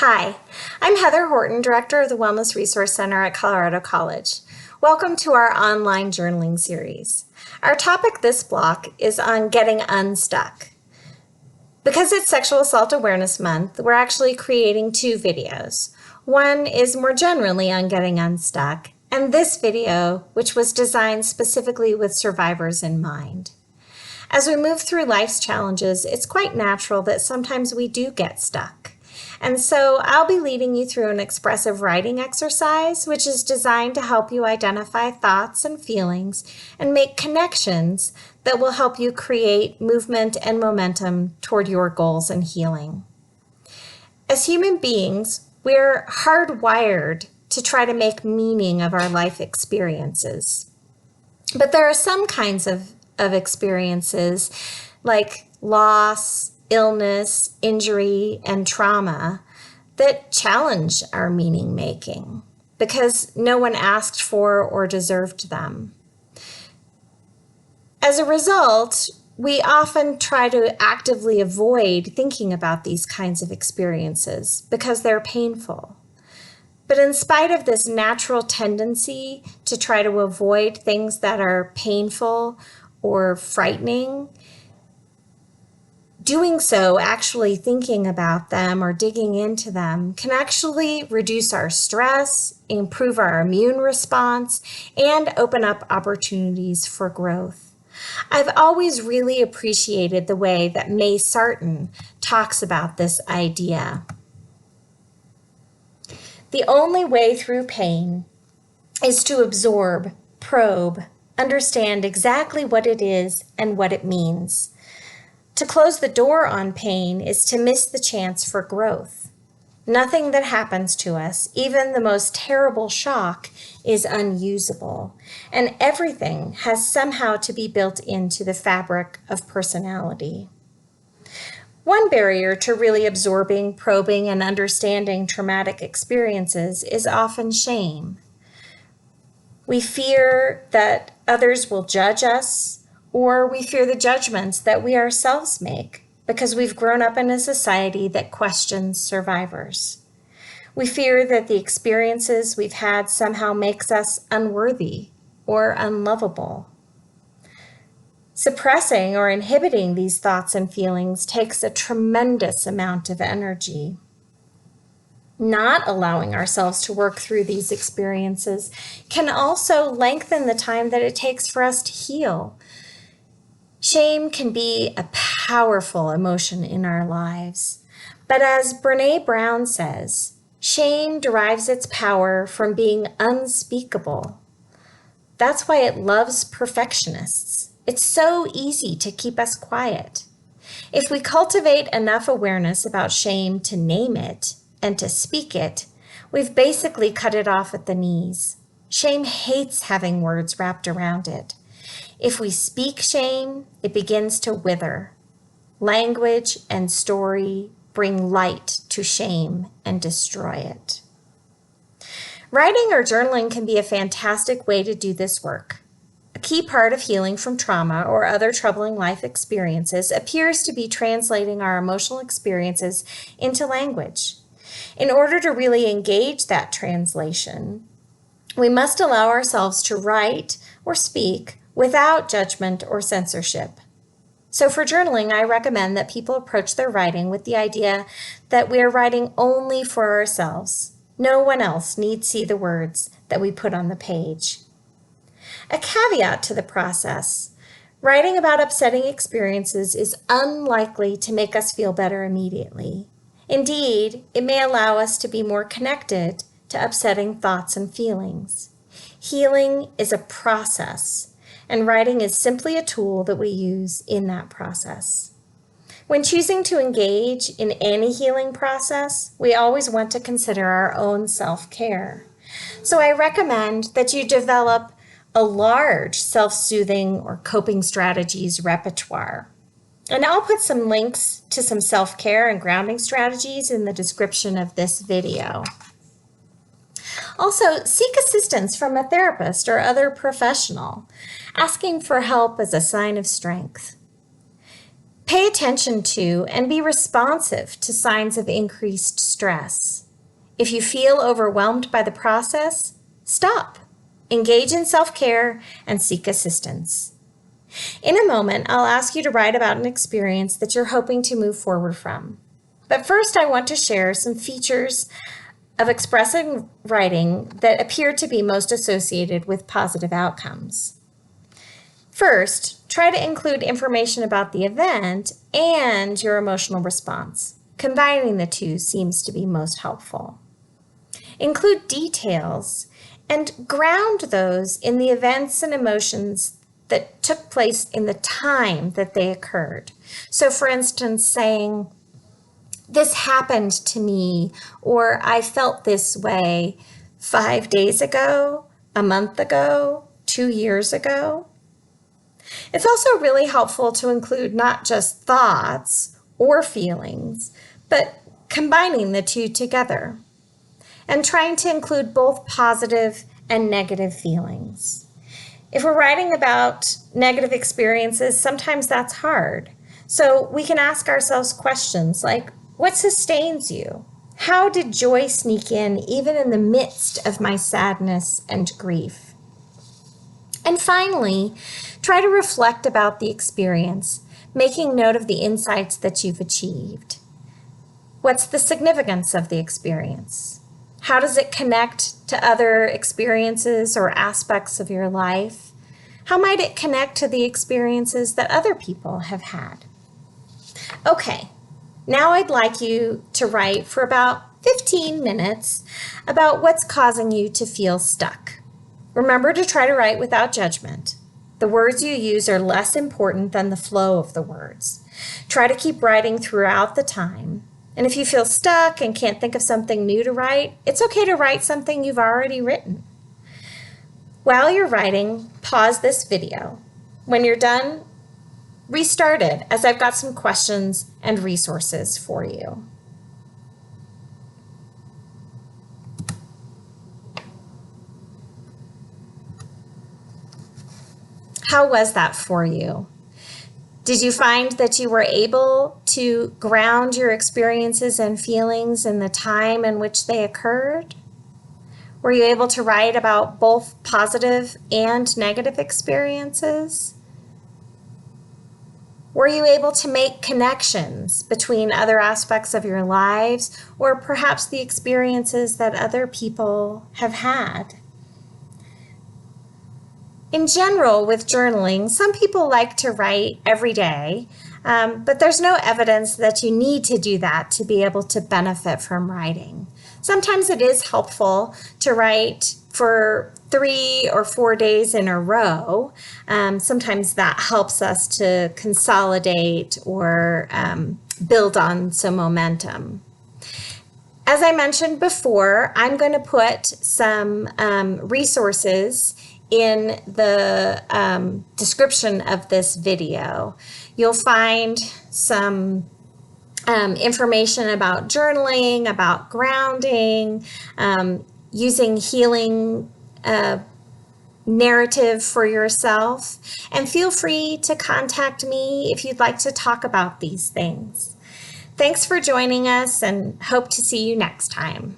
Hi, I'm Heather Horton, Director of the Wellness Resource Center at Colorado College. Welcome to our online journaling series. Our topic this block is on getting unstuck. Because it's Sexual Assault Awareness Month, we're actually creating two videos. One is more generally on getting unstuck, and this video, which was designed specifically with survivors in mind. As we move through life's challenges, it's quite natural that sometimes we do get stuck. And so I'll be leading you through an expressive writing exercise, which is designed to help you identify thoughts and feelings and make connections that will help you create movement and momentum toward your goals and healing. As human beings, we're hardwired to try to make meaning of our life experiences. But there are some kinds of experiences like loss, illness, injury, and trauma that challenge our meaning making because no one asked for or deserved them. As a result, we often try to actively avoid thinking about these kinds of experiences because they're painful. But in spite of this natural tendency to try to avoid things that are painful or frightening, doing so, actually thinking about them or digging into them, can actually reduce our stress, improve our immune response, and open up opportunities for growth. I've always really appreciated the way that May Sarton talks about this idea. The only way through pain is to absorb, probe, understand exactly what it is and what it means. To close the door on pain is to miss the chance for growth. Nothing that happens to us, even the most terrible shock, is unusable, and everything has somehow to be built into the fabric of personality. One barrier to really absorbing, probing, and understanding traumatic experiences is often shame. We fear that others will judge us, or we fear the judgments that we ourselves make because we've grown up in a society that questions survivors. We fear that the experiences we've had somehow makes us unworthy or unlovable. Suppressing or inhibiting these thoughts and feelings takes a tremendous amount of energy. Not allowing ourselves to work through these experiences can also lengthen the time that it takes for us to heal. Shame can be a powerful emotion in our lives, but as Brené Brown says, shame derives its power from being unspeakable. That's why it loves perfectionists. It's so easy to keep us quiet. If we cultivate enough awareness about shame to name it and to speak it, we've basically cut it off at the knees. Shame hates having words wrapped around it. If we speak shame, it begins to wither. Language and story bring light to shame and destroy it. Writing or journaling can be a fantastic way to do this work. A key part of healing from trauma or other troubling life experiences appears to be translating our emotional experiences into language. In order to really engage that translation, we must allow ourselves to write or speak without judgment or censorship. So for journaling, I recommend that people approach their writing with the idea that we are writing only for ourselves. No one else needs to see the words that we put on the page. A caveat to the process: writing about upsetting experiences is unlikely to make us feel better immediately. Indeed, it may allow us to be more connected to upsetting thoughts and feelings. Healing is a process, and writing is simply a tool that we use in that process. When choosing to engage in any healing process, we always want to consider our own self-care. So I recommend that you develop a large self-soothing or coping strategies repertoire. And I'll put some links to some self-care and grounding strategies in the description of this video. Also, seek assistance from a therapist or other professional. Asking for help is a sign of strength. Pay attention to and be responsive to signs of increased stress. If you feel overwhelmed by the process, stop. Engage in self-care and seek assistance. In a moment, I'll ask you to write about an experience that you're hoping to move forward from. But first, I want to share some features of expressive writing that appear to be most associated with positive outcomes. First, try to include information about the event and your emotional response. Combining the two seems to be most helpful. Include details and ground those in the events and emotions that took place in the time that they occurred. So for instance, saying, "This happened to me," or "I felt this way 5 days ago, a month ago, 2 years ago." It's also really helpful to include not just thoughts or feelings, but combining the two together and trying to include both positive and negative feelings. If we're writing about negative experiences, sometimes that's hard. So we can ask ourselves questions like, what sustains you? How did joy sneak in even in the midst of my sadness and grief? And finally, try to reflect about the experience, making note of the insights that you've achieved. What's the significance of the experience? How does it connect to other experiences or aspects of your life? How might it connect to the experiences that other people have had? Okay, now I'd like you to write for about 15 minutes about what's causing you to feel stuck. Remember to try to write without judgment. The words you use are less important than the flow of the words. Try to keep writing throughout the time. And if you feel stuck and can't think of something new to write, it's okay to write something you've already written. While you're writing, pause this video. When you're done, restart it, as I've got some questions and resources for you. How was that for you? Did you find that you were able to ground your experiences and feelings in the time in which they occurred? Were you able to write about both positive and negative experiences? Were you able to make connections between other aspects of your lives or perhaps the experiences that other people have had? In general, with journaling, some people like to write every day, but there's no evidence that you need to do that to be able to benefit from writing. Sometimes it is helpful to write for 3 or 4 days in a row. Sometimes that helps us to consolidate or build on some momentum. As I mentioned before, I'm going to put some resources in the description of this video. You'll find some information about journaling, about grounding, using healing narrative for yourself, and feel free to contact me if you'd like to talk about these things. Thanks for joining us and hope to see you next time.